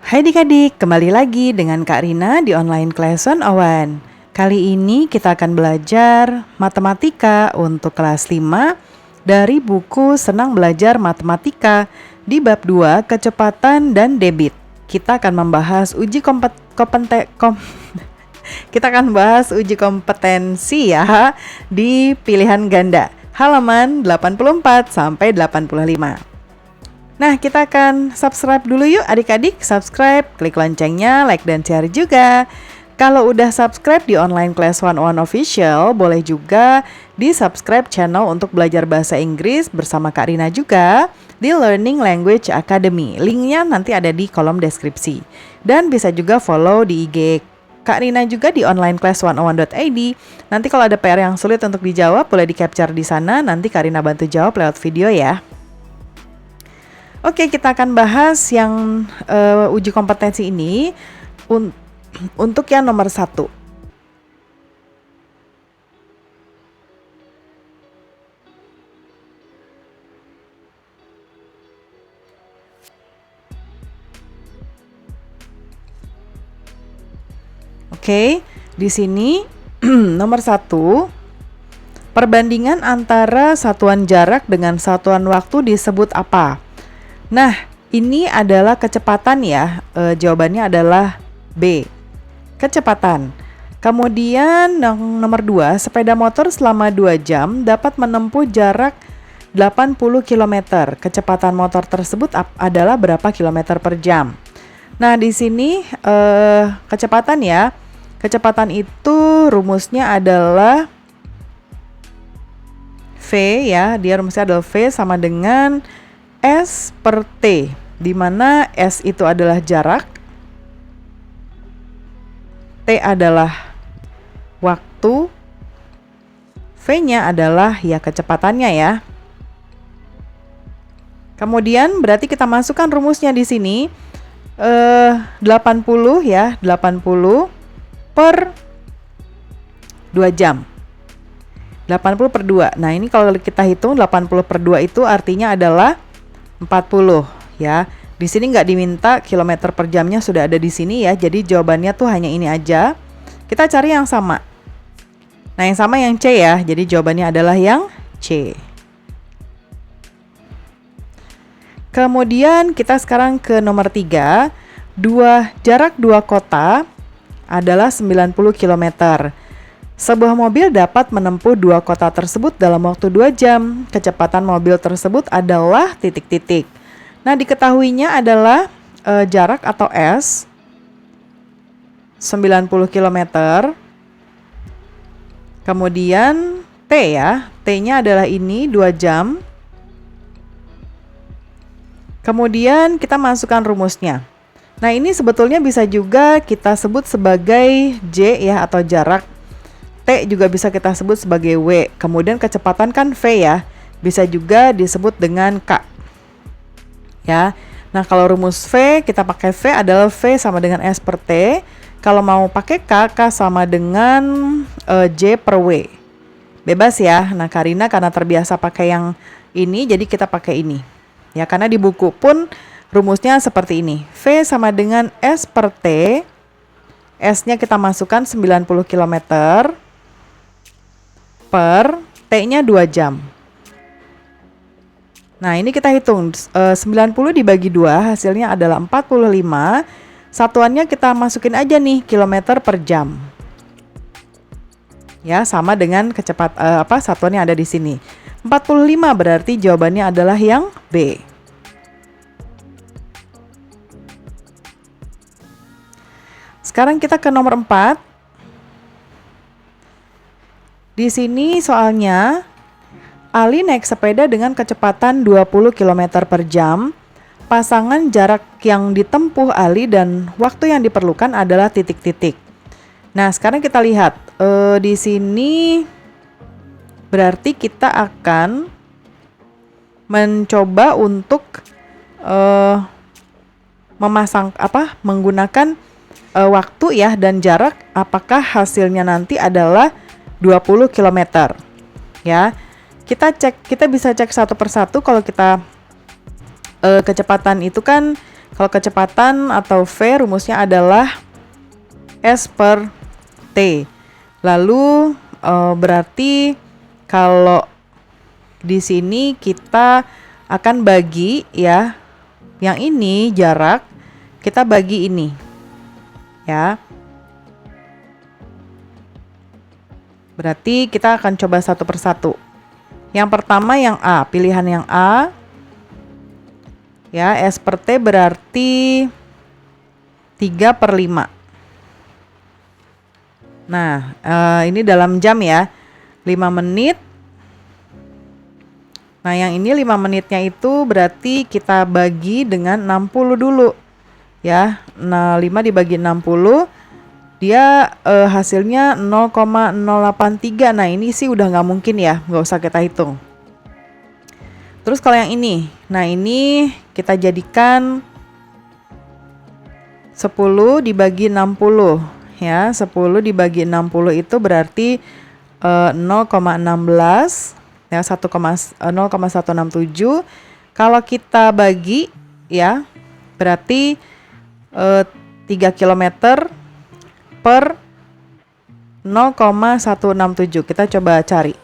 Hai adik-adik, kembali lagi dengan Kak Rina di online class 101. Kali ini kita akan belajar matematika untuk kelas 5 dari buku Senang Belajar Matematika di bab 2 kecepatan dan debit. Kita akan membahas kita akan bahas uji kompetensi ya di pilihan ganda halaman 84 sampai 85. Nah, kita akan subscribe dulu yuk adik-adik. Subscribe, klik loncengnya, like dan share juga. Kalau udah subscribe di online class 101 official, boleh juga di subscribe channel untuk belajar bahasa Inggris bersama Kak Rina juga di Learning Language Academy. Linknya nanti ada di kolom deskripsi. Dan bisa juga follow di IG Kak Rina juga di online class 101.id. Nanti kalau ada PR yang sulit untuk dijawab, boleh di capture di sana. Nanti Kak Rina bantu jawab lewat video ya. Oke, kita akan bahas yang uji kompetensi ini untuk yang nomor 1. Oke, di sini nomor 1, perbandingan antara satuan jarak dengan satuan waktu disebut apa? Nah, ini adalah kecepatan ya. Jawabannya adalah B, kecepatan. Kemudian nomor 2, sepeda motor selama 2 jam dapat menempuh jarak 80 km. Kecepatan motor tersebut adalah berapa kilometer per jam? Nah, di sini kecepatan ya. Kecepatan itu rumusnya adalah V ya. Dia rumusnya adalah V sama dengan S per T, di mana S itu adalah jarak, T adalah waktu, V-nya adalah ya kecepatannya ya. Kemudian berarti kita masukkan rumusnya di sini 80 ya, 80 per 2 jam. 80 per 2. Nah, ini kalau kita hitung 80 per 2 itu artinya adalah 40 ya. Di sini nggak diminta kilometer per jamnya, sudah ada di sini ya. Jadi jawabannya tuh hanya ini aja. Kita cari yang sama. Nah, yang sama yang C ya. Jadi jawabannya adalah yang C. Kemudian kita sekarang ke nomor 3. Jarak dua kota adalah 90 km. Sebuah mobil dapat menempuh dua kota tersebut dalam waktu 2 jam. Kecepatan mobil tersebut adalah titik-titik. Nah, diketahuinya adalah jarak atau S 90 km. Kemudian T ya. T-nya adalah ini 2 jam. Kemudian kita masukkan rumusnya. Nah, ini sebetulnya bisa juga kita sebut sebagai J ya, atau jarak. T juga bisa kita sebut sebagai W. Kemudian kecepatan kan V ya. Bisa juga disebut dengan K. Ya. Nah, kalau rumus V kita pakai V adalah V sama dengan S per T. Kalau mau pakai K, K sama dengan J per W. Bebas ya. Nah, Karina karena terbiasa pakai yang ini, jadi kita pakai ini. Ya, karena di buku pun rumusnya seperti ini. V sama dengan S per T. S-nya kita masukkan 90 km per T-nya 2 jam. Nah, ini kita hitung 90 dibagi 2 hasilnya adalah 45. Satuannya kita masukin aja nih kilometer per jam. Ya, sama dengan satuan yang ada di sini. 45 berarti jawabannya adalah yang B. Sekarang kita ke nomor 4. Di sini soalnya Ali naik sepeda dengan kecepatan 20 km per jam. Pasangan jarak yang ditempuh Ali dan waktu yang diperlukan adalah titik-titik. Nah, sekarang kita lihat di sini berarti kita akan mencoba untuk menggunakan waktu ya dan jarak, apakah hasilnya nanti adalah 20 km. Ya. Kita bisa cek satu persatu. Kalau kita kecepatan itu kan Kalau kecepatan atau V rumusnya adalah S per T. Lalu berarti kalau di sini kita akan bagi ya, yang ini jarak, kita bagi ini ya. Berarti kita akan coba satu persatu. Yang pertama yang A, pilihan yang A. Ya, S per T berarti 3/5. Nah, ini dalam jam ya, 5 menit. Nah, yang ini 5 menitnya itu berarti kita bagi dengan 60 dulu. Ya, 5 dibagi 60, dia hasilnya 0,083. Nah, ini sih udah nggak mungkin ya, nggak usah kita hitung. Terus kalau yang ini, nah ini kita jadikan 10 dibagi 60 ya. 10 dibagi 60 itu berarti 0,16 ya, 0,167. Kalau kita bagi ya berarti 3 km per 0,167. Kita coba cari.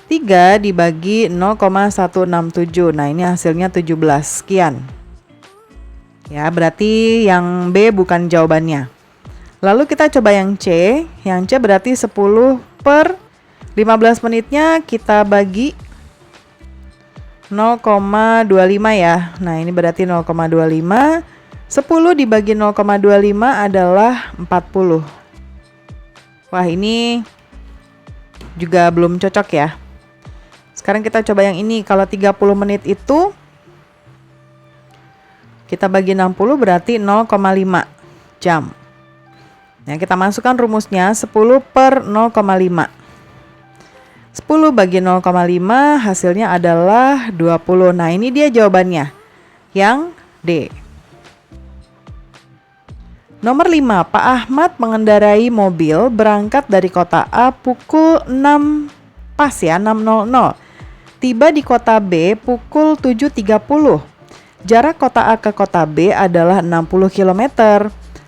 3 dibagi 0,167. Nah, ini hasilnya 17 sekian. Ya, berarti yang B bukan jawabannya. Lalu kita coba yang C. Yang C berarti 10 per 15 menitnya kita bagi 0,25 ya. Nah, ini berarti 0,25. 10 dibagi 0,25 adalah 40. Wah, ini juga belum cocok ya. Sekarang kita coba yang ini. Kalau 30 menit itu kita bagi 60 berarti 0,5 jam. Nah, kita masukkan rumusnya 10 per 0,5. 10 bagi 0,5 hasilnya adalah 20. Nah, ini dia jawabannya. Yang D. Nomor 5, Pak Ahmad mengendarai mobil berangkat dari kota A pukul 6 pas ya, 6.00. Tiba di kota B pukul 7.30. Jarak kota A ke kota B adalah 60 km.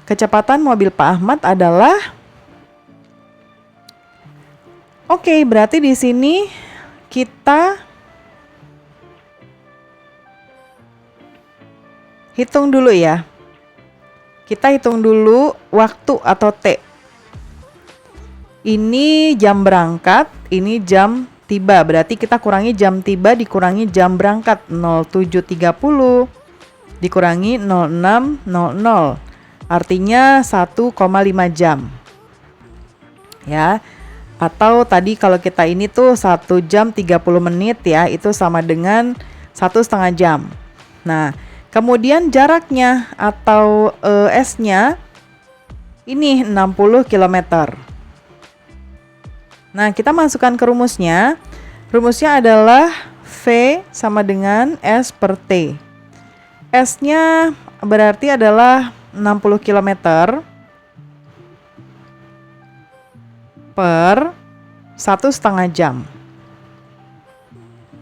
Kecepatan mobil Pak Ahmad adalah... Oke, berarti di sini kita hitung dulu ya. Kita hitung dulu waktu atau T. Ini jam berangkat, ini jam tiba. Berarti kita kurangi jam tiba dikurangi jam berangkat. 07.30 dikurangi 06.00. Artinya 1,5 jam. Ya. Atau tadi kalau kita ini tuh 1 jam 30 menit ya, itu sama dengan 1,5 jam. Nah, kemudian jaraknya atau S-nya ini 60 km. Nah, kita masukkan ke rumusnya. Rumusnya adalah V sama dengan S per T. S-nya berarti adalah 60 km per 1,5 jam.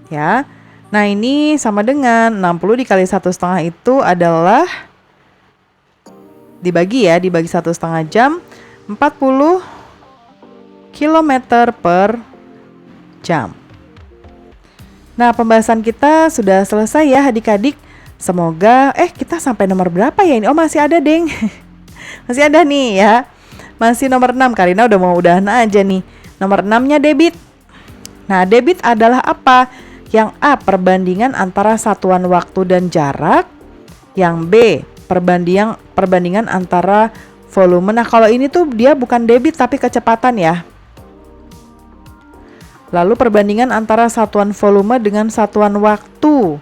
Ya. Nah, ini sama dengan 60 dikali 1,5 itu adalah dibagi 1,5 jam, 40 km per jam. Nah, pembahasan kita sudah selesai ya adik-adik. Semoga kita sampai nomor berapa ya ini? Oh, masih ada, Deng. Masih ada nih ya. Masih nomor 6. Karina udah mau udahan aja nih. Nomor 6-nya debit. Nah, debit adalah apa? Yang A, perbandingan antara satuan waktu dan jarak. Yang B, perbandingan antara volume. Nah, kalau ini tuh dia bukan debit tapi kecepatan ya. Lalu perbandingan antara satuan volume dengan satuan waktu.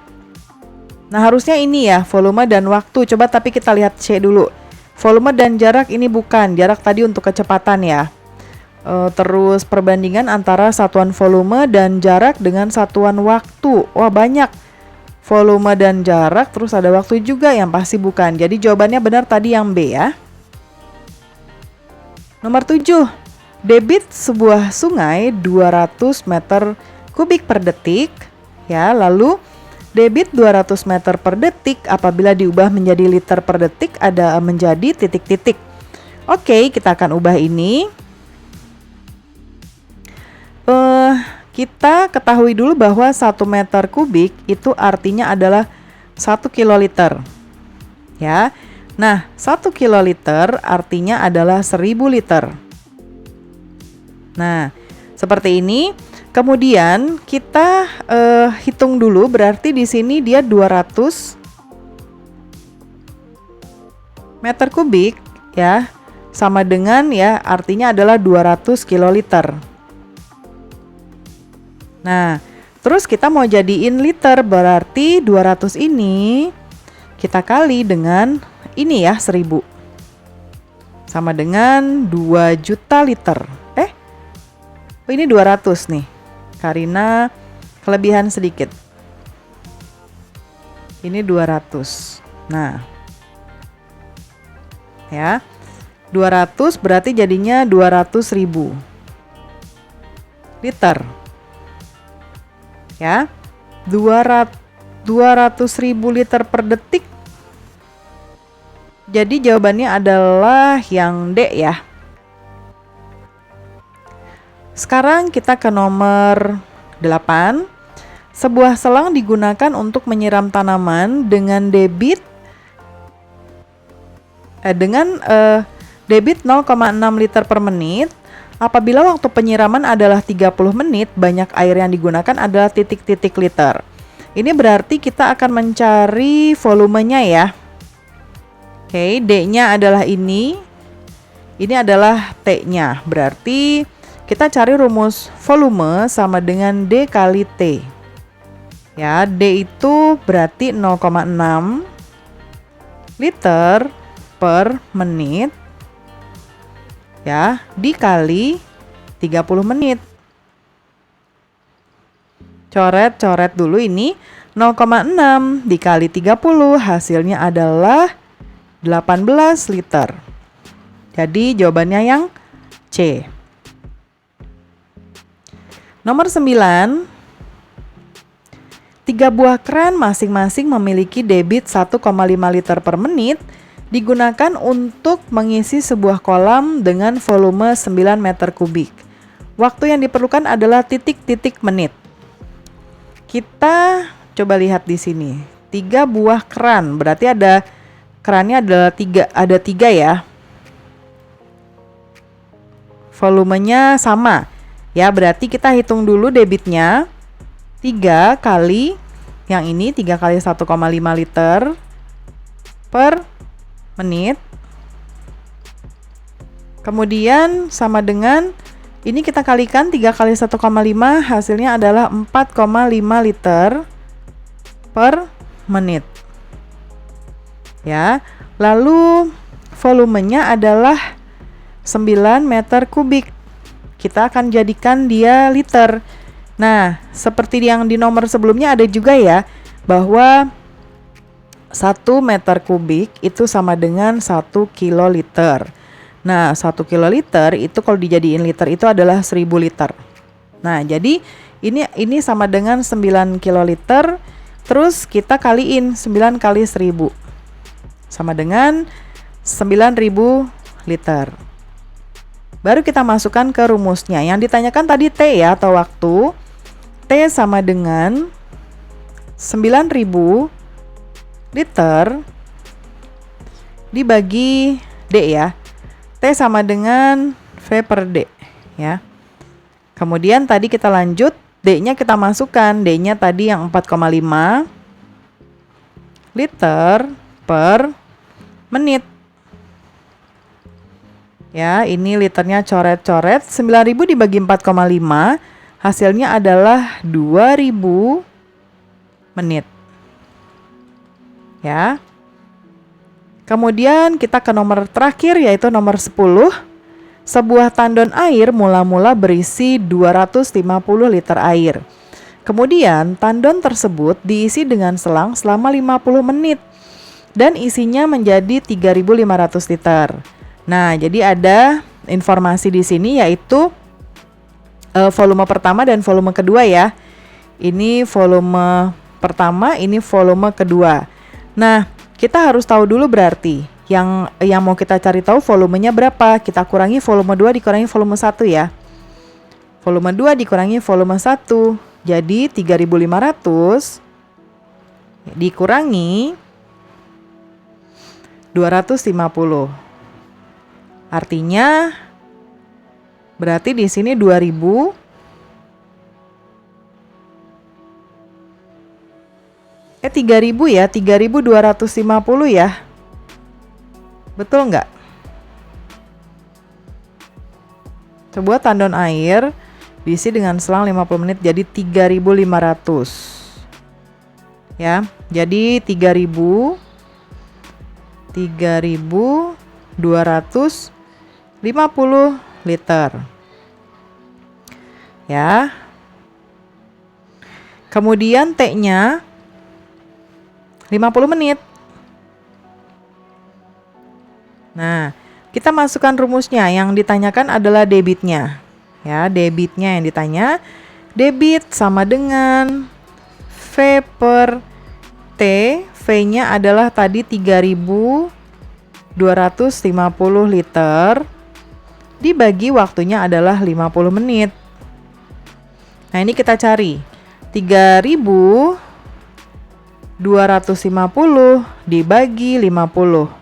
Nah, harusnya ini ya, volume dan waktu. Coba tapi kita lihat C dulu. Volume dan jarak ini bukan. Jarak tadi untuk kecepatan ya. Terus perbandingan antara satuan volume dan jarak dengan satuan waktu. Wah, banyak. Volume dan jarak, terus ada waktu juga yang pasti bukan. Jadi jawabannya benar tadi yang B ya. Nomor 7. Debit sebuah sungai 200 meter kubik per detik ya, lalu Debit 200 meter per detik apabila diubah menjadi liter per detik ada menjadi titik-titik. Oke, kita akan ubah ini. Kita ketahui dulu bahwa 1 meter kubik itu artinya adalah 1 kiloliter. Ya. Nah, 1 kiloliter artinya adalah 1000 liter. Nah, seperti ini. Kemudian kita hitung dulu, berarti di sini dia 200 meter kubik ya, sama dengan ya artinya adalah 200 kiloliter. Nah, terus kita mau jadiin liter, berarti 200 ini kita kali dengan ini ya 1000. Sama dengan 2 juta liter. Ini 200 nih. Karena kelebihan sedikit. Ini 200. Nah. Ya. 200 berarti jadinya 200.000 liter. Ya. 200.000 liter per detik. Jadi jawabannya adalah yang D ya. Sekarang kita ke nomor 8. Sebuah selang digunakan untuk menyiram tanaman dengan debit 0,6 liter per menit. Apabila waktu penyiraman adalah 30 menit, banyak air yang digunakan adalah titik-titik liter. Ini berarti kita akan mencari volumenya ya. Oke, D-nya adalah ini. Ini adalah T-nya. Berarti kita cari rumus volume sama dengan D kali T. Ya, D itu berarti 0,6 liter per menit. Ya, dikali 30 menit. Coret-coret dulu ini 0,6 dikali 30 hasilnya adalah 18 liter. Jadi jawabannya yang C. Nomor 9. 3 buah keran masing-masing memiliki debit 1,5 liter per menit digunakan untuk mengisi sebuah kolam dengan volume 9 meter kubik. Waktu yang diperlukan adalah titik-titik menit. Kita coba lihat di sini. 3 buah keran, berarti ada kerannya adalah 3 ya. Volumenya sama. Ya, berarti kita hitung dulu debitnya. 3 kali yang ini 3 kali 1,5 liter per menit. Kemudian sama dengan ini kita kalikan 3 kali 1,5 hasilnya adalah 4,5 liter per menit. Ya. Lalu volumenya adalah 9 meter kubik. Kita akan jadikan dia liter. Nah, seperti yang di nomor sebelumnya ada juga ya, bahwa 1 meter kubik itu sama dengan 1 kiloliter. Nah, 1 kiloliter itu kalau dijadiin liter itu adalah 1000 liter. Nah, jadi ini sama dengan 9 kiloliter. Terus kita kaliin 9 kali 1000. Sama dengan 9.000 liter. Baru kita masukkan ke rumusnya. Yang ditanyakan tadi T ya, atau waktu. T sama dengan 9.000 liter dibagi D ya. T sama dengan V per D ya. Kemudian tadi kita lanjut, D-nya kita masukkan. D-nya tadi yang 4,5 liter per menit. Ya, ini liternya coret-coret. 9.000 dibagi 4,5 hasilnya adalah 2.000 menit. Ya. Kemudian kita ke nomor terakhir yaitu nomor 10. Sebuah tandon air mula-mula berisi 250 liter air. Kemudian tandon tersebut diisi dengan selang selama 50 menit dan isinya menjadi 3.500 liter. Nah, jadi ada informasi di sini yaitu volume pertama dan volume kedua ya. Ini volume pertama, ini volume kedua. Nah, kita harus tahu dulu berarti yang mau kita cari tahu volumenya berapa. Kita kurangi volume 2 dikurangi volume 1 ya. Volume 2 dikurangi volume 1. Jadi 3.500 dikurangi 250. Artinya berarti di sini 2000 3.000 ya, 3.250 ya. Betul nggak? Sebuah tandon air diisi dengan selang 50 menit jadi 3.500. Ya, jadi 3.250 liter. Ya. Kemudian T-nya 50 menit. Nah, kita masukkan rumusnya. Yang ditanyakan adalah debitnya. Ya, debitnya yang ditanya. Debit sama dengan V per T. V-nya adalah tadi 3.250 liter. Dibagi waktunya adalah 50 menit. Nah, ini kita cari. 3.250 dibagi 50.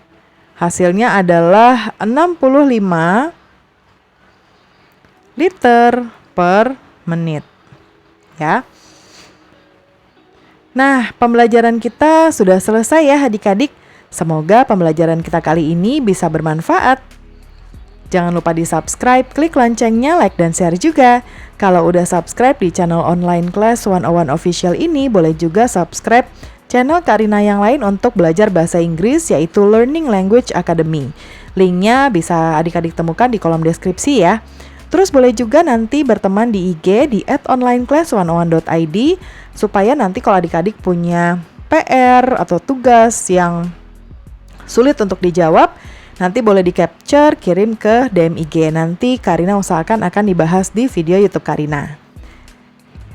Hasilnya adalah 65 liter per menit. Ya. Nah, pembelajaran kita sudah selesai ya adik-adik. Semoga pembelajaran kita kali ini bisa bermanfaat. Jangan lupa di-subscribe, klik loncengnya, like dan share juga. Kalau udah subscribe di channel online Class 101 Official ini, boleh juga subscribe channel Karina yang lain untuk belajar bahasa Inggris, yaitu Learning Language Academy. Linknya bisa adik-adik temukan di kolom deskripsi ya. Terus boleh juga nanti berteman di IG di @onlineclass101.id supaya nanti kalau adik-adik punya PR atau tugas yang sulit untuk dijawab, nanti boleh di-capture, kirim ke DM IG. Nanti Karina usahakan akan dibahas di video YouTube Karina.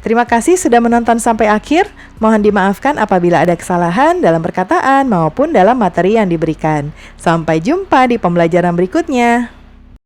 Terima kasih sudah menonton sampai akhir. Mohon dimaafkan apabila ada kesalahan dalam perkataan maupun dalam materi yang diberikan. Sampai jumpa di pembelajaran berikutnya.